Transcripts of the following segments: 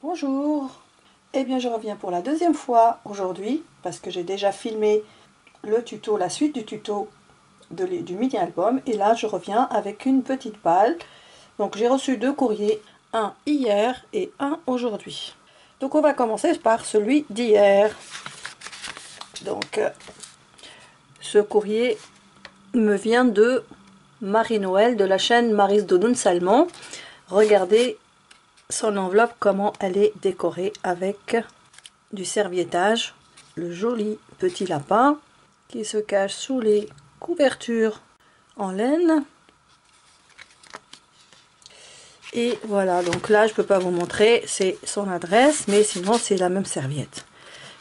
Bonjour. Eh bien je reviens pour la deuxième fois aujourd'hui parce que j'ai déjà filmé le tuto, la suite du tuto du mini album, et là je reviens avec une petite balle. Donc j'ai reçu deux courriers, un hier et un aujourd'hui. Donc on va commencer par celui d'hier. Donc ce courrier me vient de Marie-Noël de la chaîne Maryse Doudoune Salmon. Regardez son enveloppe, comment elle est décorée avec du serviettage, le joli petit lapin qui se cache sous les couvertures en laine. Et voilà, donc là je peux pas vous montrer, c'est son adresse, mais sinon c'est la même serviette.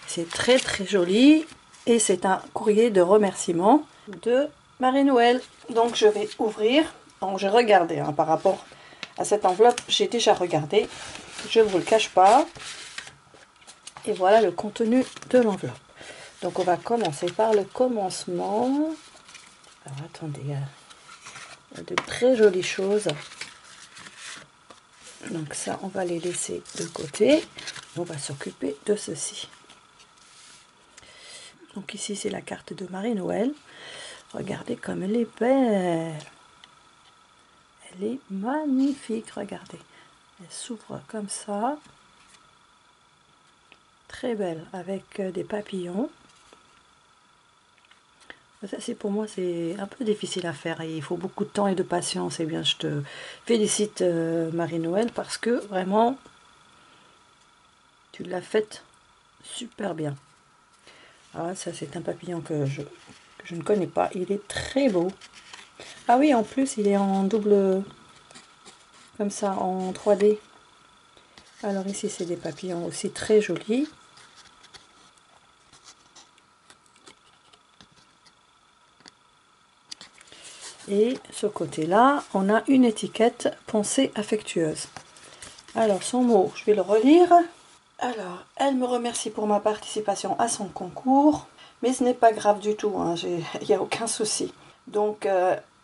C'est très très joli et c'est un courrier de remerciement de Marie-Noël. Donc je vais ouvrir. Donc j'ai regardé par rapport à cette enveloppe, j'ai déjà regardé, je ne vous le cache pas. Et voilà le contenu de l'enveloppe. Donc on va commencer par le commencement. Alors attendez, il y a de très jolies choses. Donc ça, on va les laisser de côté. On va s'occuper de ceci. Donc ici, c'est la carte de Marie-Noël. Regardez comme elle est belle. Elle est magnifique, regardez. Elle s'ouvre comme ça. Très belle, avec des papillons. Ça, c'est pour moi, c'est un peu difficile à faire et il faut beaucoup de temps et de patience. Et bien, je te félicite Marie-Noël parce que vraiment, tu l'as faite super bien. Ah, ça, c'est un papillon que je ne connais pas. Il est très beau. Ah oui, en plus, il est en double, comme ça, en 3D. Alors ici, c'est des papillons aussi très jolis. Et ce côté-là, on a une étiquette pensée affectueuse. Alors, son mot, je vais le relire. Alors, elle me remercie pour ma participation à son concours, mais ce n'est pas grave du tout, hein, il n'y a aucun souci. Donc,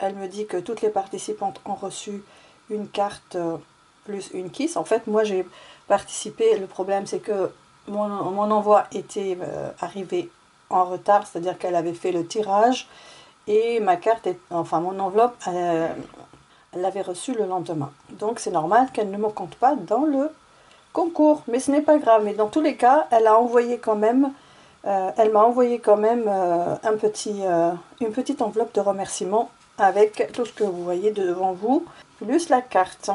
elle me dit que toutes les participantes ont reçu une carte plus une kiss. En fait, moi j'ai participé, le problème c'est que mon envoi était arrivé en retard, c'est-à-dire qu'elle avait fait le tirage, et ma carte, enfin mon enveloppe, elle l'avait reçue le lendemain. Donc c'est normal qu'elle ne me compte pas dans le concours, mais ce n'est pas grave. Mais dans tous les cas, elle a envoyé quand même, elle m'a envoyé quand même une petite enveloppe de remerciement avec tout ce que vous voyez devant vous, plus la carte.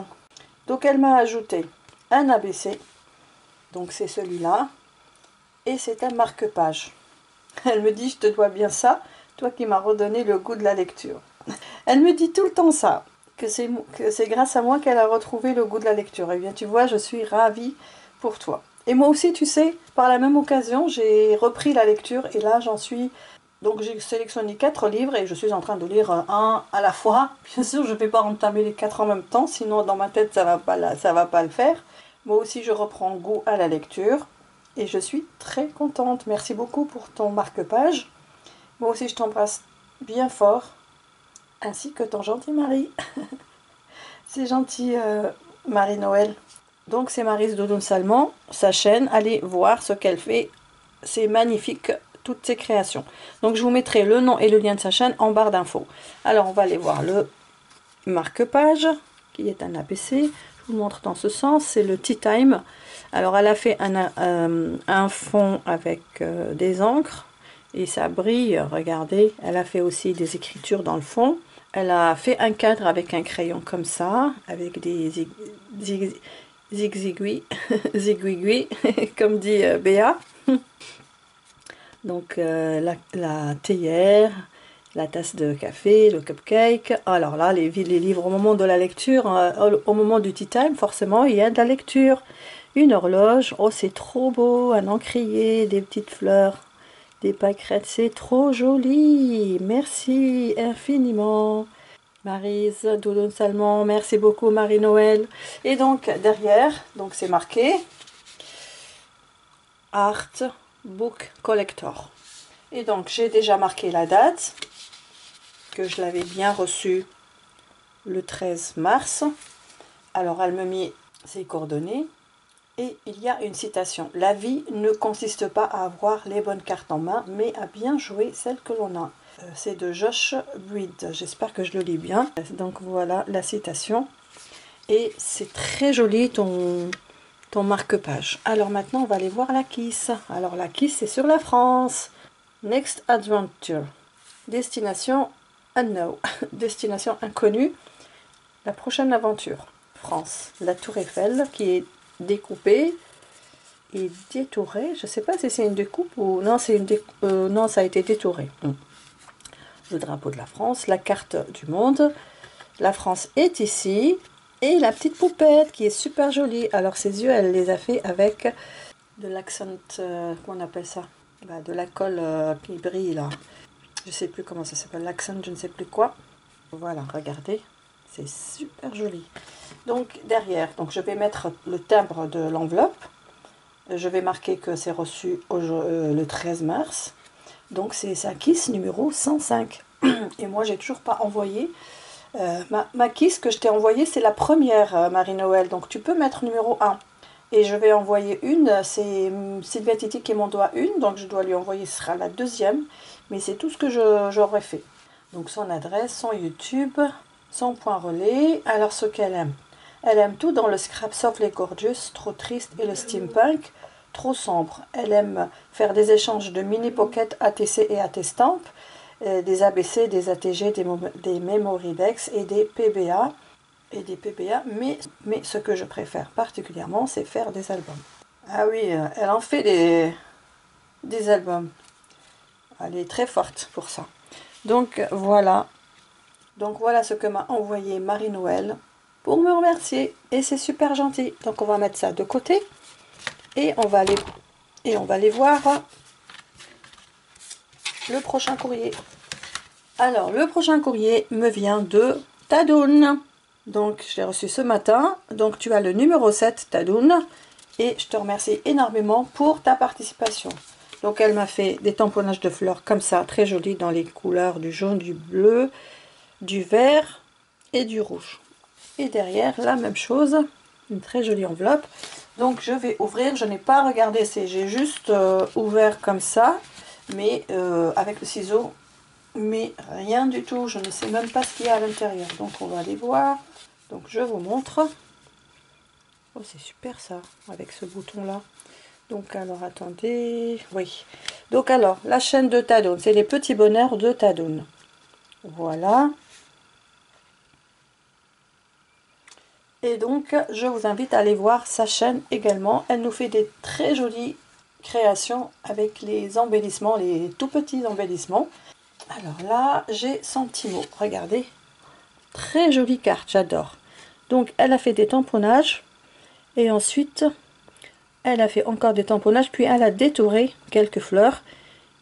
Donc elle m'a ajouté un ABC, donc c'est celui-là, et c'est un marque-page. Elle me dit, je te dois bien ça, toi qui m'as redonné le goût de la lecture. Elle me dit tout le temps ça, que c'est grâce à moi qu'elle a retrouvé le goût de la lecture. Et bien tu vois, je suis ravie pour toi. Et moi aussi, tu sais, par la même occasion, j'ai repris la lecture et là j'en suis... Donc j'ai sélectionné 4 livres et je suis en train de lire un à la fois. Bien sûr, je ne vais pas entamer les 4 en même temps, sinon dans ma tête ça va pas le faire. Moi aussi, je reprends goût à la lecture et je suis très contente. Merci beaucoup pour ton marque-page. Moi aussi, je t'embrasse bien fort, ainsi que ton gentil mari. C'est gentil, Marie-Noël. Donc c'est Maryse Doudoune Salmon, sa chaîne. Allez voir ce qu'elle fait. C'est magnifique, toutes ses créations. Donc je vous mettrai le nom et le lien de sa chaîne en barre d'infos. Alors on va aller voir le marque-page, qui est un ABC. Je vous le montre dans ce sens, c'est le Tea Time. Alors elle a fait un fond avec des encres et ça brille, regardez. Elle a fait aussi des écritures dans le fond. Elle a fait un cadre avec un crayon comme ça, avec des zigzigouis, comme dit Béa. Donc la théière, la tasse de café, le cupcake. Alors là, les livres au moment de la lecture, au moment du tea time, forcément, il y a de la lecture. Une horloge, oh c'est trop beau, un encrier, des petites fleurs, des pâquerettes, c'est trop joli. Merci infiniment. Maryse Doudoune Salmon, merci beaucoup Marie-Noël. Et donc derrière, donc c'est marqué Art Book Collector. Et donc j'ai déjà marqué la date, que je l'avais bien reçue le 13 mars. Alors elle me met ses coordonnées Et il y a une citation. La vie ne consiste pas à avoir les bonnes cartes en main, mais à bien jouer celles que l'on a. C'est de Josh Breed. J'espère que je le lis bien. Donc voilà la citation. Et c'est très joli ton marque-page. Alors maintenant, on va aller voir la Kiss. Alors la Kiss, c'est sur la France. Next Adventure. Destination unknown. Destination inconnue. La prochaine aventure. France. La Tour Eiffel qui est découpée et détourée. Je ne sais pas si c'est une découpe ou non, c'est une non, ça a été détouré. Le drapeau de la France, la carte du monde. La France est ici. Et la petite poupette qui est super jolie. Alors ses yeux, elle les a fait avec de l'accent, comment on appelle ça, de la colle qui brille là. Je sais plus comment ça s'appelle, l'accent, je ne sais plus quoi. Voilà, regardez, c'est super joli. Donc derrière, donc je vais mettre le timbre de l'enveloppe. Je vais marquer que c'est reçu le 13 mars. Donc c'est sa Kiss numéro 105. Et moi, j'ai toujours pas envoyé. Ma Kiss que je t'ai envoyée, c'est la première, Marie-Noël. Donc tu peux mettre numéro 1. Et je vais envoyer une, c'est Sylvia Titi qui m'en doit une. Donc je dois lui envoyer, ce sera la deuxième. Mais c'est tout ce que j'aurais fait. Donc son adresse, son YouTube, son point relais. Alors ce qu'elle aime. Elle aime tout dans le scrap sauf les gorgeous, trop triste, et le steampunk, trop sombre. Elle aime faire des échanges de mini pocket ATC et AT-Stamp, des ABC, des ATG, des Memory Dex et des PBA. Mais ce que je préfère particulièrement, c'est faire des albums. Ah oui, elle en fait des albums. Elle est très forte pour ça. Donc voilà ce que m'a envoyé Marie-Noël pour me remercier. Et c'est super gentil. Donc on va mettre ça de côté. Et on va aller voir le prochain courrier. Alors, le prochain courrier me vient de Tadoun. Donc, je l'ai reçu ce matin. Donc, tu as le numéro 7, Tadoun. Et je te remercie énormément pour ta participation. Donc, elle m'a fait des tamponnages de fleurs comme ça, très jolis dans les couleurs du jaune, du bleu, du vert et du rouge. Et derrière, la même chose, une très jolie enveloppe. Donc, je vais ouvrir. Je n'ai pas regardé, j'ai juste ouvert comme ça, mais avec le ciseau. Mais rien du tout, je ne sais même pas ce qu'il y a à l'intérieur. Donc on va aller voir. Donc je vous montre. Oh, c'est super ça, avec ce bouton là. Donc alors attendez, oui. Donc alors, la chaîne de Tadoun, c'est les petits bonheurs de Tadoun. Voilà. Et donc je vous invite à aller voir sa chaîne également. Elle nous fait des très jolies créations avec les embellissements, les tout petits embellissements. Alors là, j'ai son petit mot. Regardez. Très jolie carte, j'adore. Donc, elle a fait des tamponnages. Et ensuite, elle a fait encore des tamponnages. Puis, elle a détouré quelques fleurs.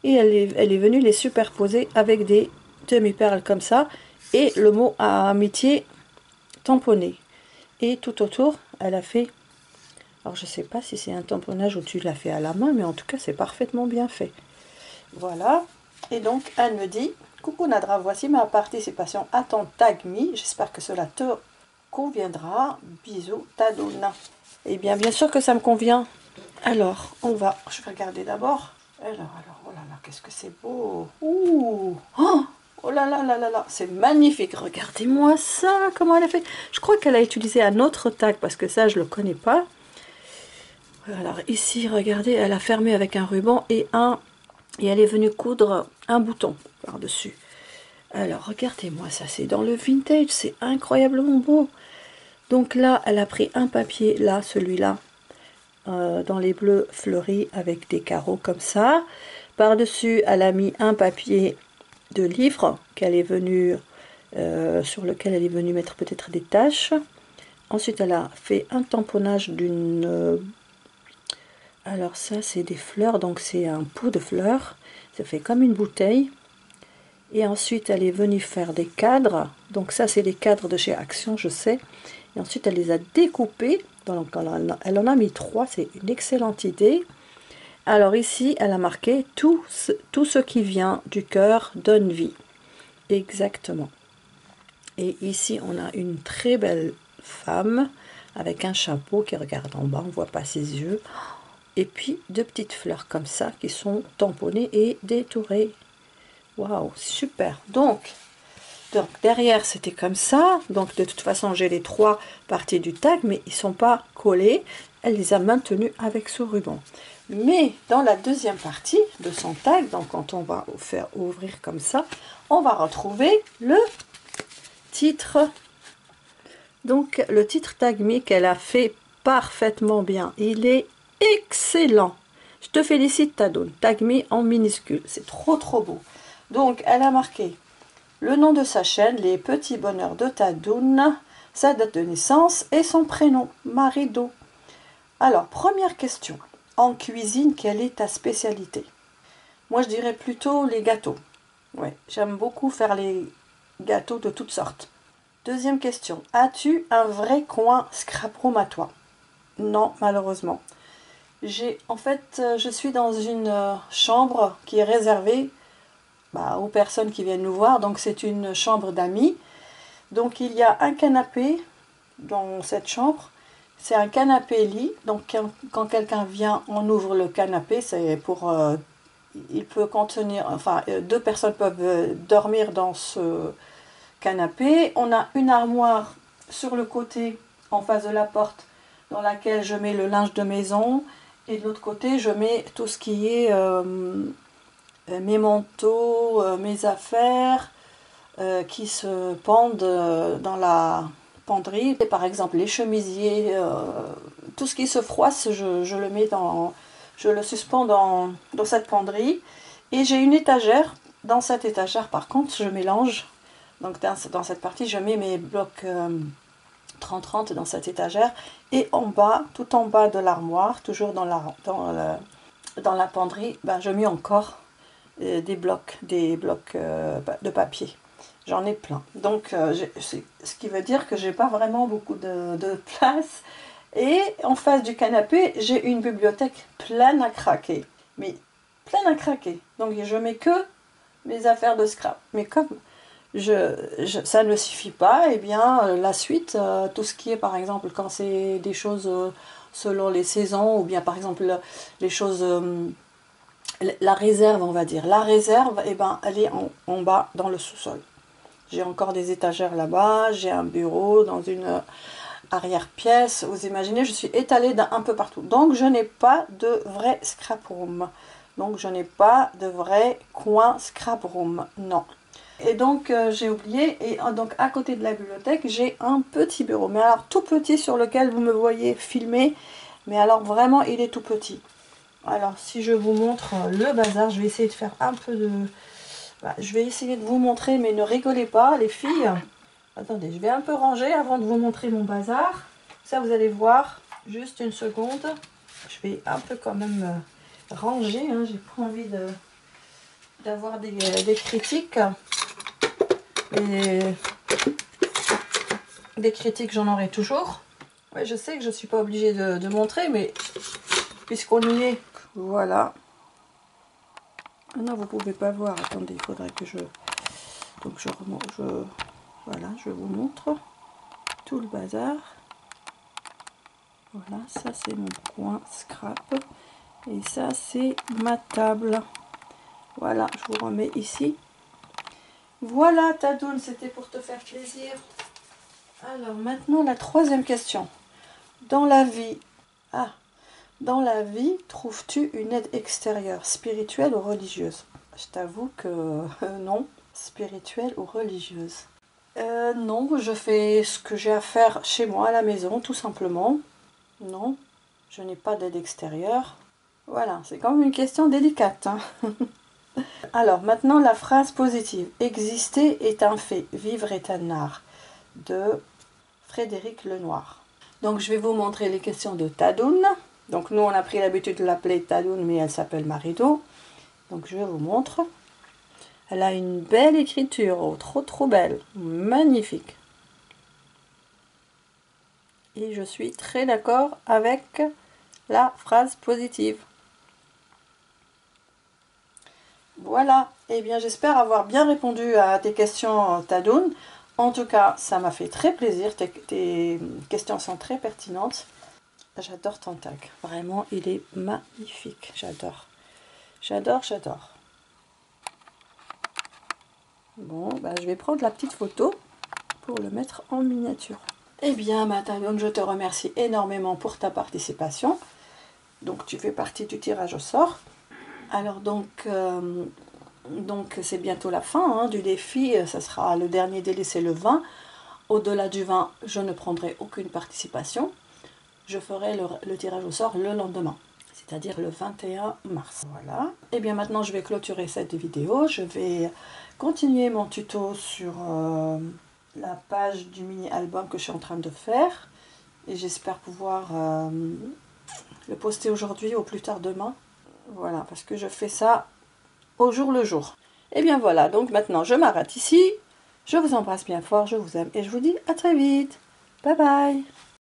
Et elle est venue les superposer avec des demi-perles comme ça. Et le mot à amitié tamponné. Et tout autour, elle a fait... Alors, je ne sais pas si c'est un tamponnage ou tu l'as fait à la main. Mais en tout cas, c'est parfaitement bien fait. Voilà. Et donc, elle me dit, coucou Nadra, voici ma participation à ton Tag Me. J'espère que cela te conviendra. Bisous, Tadoun. Eh bien, bien sûr que ça me convient. Alors, je vais regarder d'abord. Alors, oh là là, qu'est-ce que c'est beau. Ouh, oh là là là là là, c'est magnifique. Regardez-moi ça, comment elle a fait. Je crois qu'elle a utilisé un autre tag, parce que ça, je ne le connais pas. Alors, ici, regardez, elle a fermé avec un ruban et elle est venue coudre un bouton par-dessus. Alors, regardez-moi ça, c'est dans le vintage, c'est incroyablement beau. Donc là, elle a pris un papier, là, celui-là, dans les bleus fleuris avec des carreaux comme ça. Par-dessus, elle a mis un papier de livre qu'elle est venue, sur lequel elle est venue mettre peut-être des taches. Ensuite, elle a fait un tamponnage d'une... alors ça, c'est des fleurs, donc c'est un pot de fleurs. Ça fait comme une bouteille. Et ensuite, elle est venue faire des cadres. Donc ça, c'est les cadres de chez Action, je sais. Et ensuite, elle les a découpés. Donc, elle en a mis 3. C'est une excellente idée. Alors ici, elle a marqué « Tout ce qui vient du cœur donne vie ». Exactement. Et ici, on a une très belle femme avec un chapeau qui regarde en bas, on ne voit pas ses yeux. Et puis, deux petites fleurs comme ça qui sont tamponnées et détourées. Waouh, super. Donc derrière, c'était comme ça. Donc, de toute façon, j'ai les trois parties du tag, mais ils ne sont pas collés. Elle les a maintenus avec ce ruban. Mais dans la deuxième partie de son tag, donc quand on va faire ouvrir comme ça, on va retrouver le titre. Donc le titre Tag Me qu'elle a fait parfaitement bien. Il est excellent. Je te félicite Tadoun. Tag Me en minuscule. C'est trop beau. Donc elle a marqué le nom de sa chaîne, les petits bonheurs de Tadoun, sa date de naissance et son prénom, Marido. Alors première question. En cuisine, quelle est ta spécialité? Moi, je dirais plutôt les gâteaux. Ouais, j'aime beaucoup faire les gâteaux de toutes sortes. Deuxième question. As-tu un vrai coin scrap room à toi? Non, malheureusement. En fait, je suis dans une chambre qui est réservée aux personnes qui viennent nous voir. Donc, c'est une chambre d'amis. Donc, il y a un canapé dans cette chambre. C'est un canapé lit, donc quand quelqu'un vient, on ouvre le canapé, c'est pour, il peut contenir, enfin deux personnes peuvent dormir dans ce canapé. On a une armoire sur le côté, en face de la porte, dans laquelle je mets le linge de maison, et de l'autre côté, je mets tout ce qui est mes manteaux, mes affaires, qui se pendent dans la penderie. Et par exemple les chemisiers, tout ce qui se froisse, je le mets je le suspends dans cette penderie. Et j'ai une étagère. Dans cette étagère par contre je mélange. Donc dans cette partie je mets mes blocs 30-30 dans cette étagère. Et en bas, tout en bas de l'armoire, toujours dans la penderie, je mets encore des blocs de papier. J'en ai plein. Donc, ce qui veut dire que j'ai pas vraiment beaucoup de place. Et en face du canapé, j'ai une bibliothèque pleine à craquer. Mais pleine à craquer. Donc, je mets que mes affaires de scrap. Mais comme ça ne suffit pas, et bien, la suite, tout ce qui est, par exemple, quand c'est des choses selon les saisons, ou bien, par exemple, les choses... la réserve, on va dire. La réserve, elle est en bas dans le sous-sol. J'ai encore des étagères là-bas, j'ai un bureau dans une arrière-pièce. Vous imaginez, je suis étalée un peu partout. Donc, je n'ai pas de vrai scrap room. Donc, je n'ai pas de vrai coin scrap room. Non. Et donc, j'ai oublié. Et donc, à côté de la bibliothèque, j'ai un petit bureau. Mais alors, tout petit sur lequel vous me voyez filmer. Mais alors, vraiment, il est tout petit. Alors, si je vous montre le bazar, je vais essayer de faire un peu de... je vais essayer de vous montrer, mais ne rigolez pas, les filles. Attendez, je vais un peu ranger avant de vous montrer mon bazar. Ça, vous allez voir. Juste une seconde. Je vais un peu quand même ranger. Hein. J'ai pas envie d'avoir des critiques. Et des critiques, j'en aurai toujours. Ouais, je sais que je suis pas obligée de montrer, mais puisqu'on y est, voilà. Non, vous pouvez pas voir. Attendez, il faudrait que je... Donc voilà, je vous montre tout le bazar. Voilà, ça c'est mon coin scrap. Et ça c'est ma table. Voilà, je vous remets ici. Voilà Tadoun, c'était pour te faire plaisir. Alors maintenant la troisième question. Dans la vie, trouves-tu une aide extérieure, spirituelle ou religieuse? Je t'avoue que non, spirituelle ou religieuse. Non, je fais ce que j'ai à faire chez moi à la maison, tout simplement. Non, je n'ai pas d'aide extérieure. Voilà, c'est quand même une question délicate. Hein. Alors, maintenant la phrase positive. Exister est un fait, vivre est un art. De Frédéric Lenoir. Donc, je vais vous montrer les questions de Tadoun. Donc, nous, on a pris l'habitude de l'appeler Tadoun, mais elle s'appelle Marido. Donc, je vous montre. Elle a une belle écriture, oh, trop belle, magnifique. Et je suis très d'accord avec la phrase positive. Voilà, et bien j'espère avoir bien répondu à tes questions Tadoun. En tout cas, ça m'a fait très plaisir. Tes questions sont très pertinentes. J'adore ton tag. Vraiment, il est magnifique. J'adore. J'adore, j'adore. Bon, bah, je vais prendre la petite photo pour le mettre en miniature. Eh bien, Matalion, je te remercie énormément pour ta participation. Donc, tu fais partie du tirage au sort. Alors, donc c'est bientôt la fin du défi. Ça sera le dernier délai, c'est le 20. Au-delà du 20, je ne prendrai aucune participation. Je ferai le tirage au sort le lendemain, c'est-à-dire le 21 mars. Voilà. Et bien maintenant, je vais clôturer cette vidéo. Je vais continuer mon tuto sur la page du mini-album que je suis en train de faire. Et j'espère pouvoir le poster aujourd'hui ou plus tard demain. Voilà, parce que je fais ça au jour le jour. Et bien voilà, donc maintenant je m'arrête ici. Je vous embrasse bien fort, je vous aime et je vous dis à très vite. Bye bye.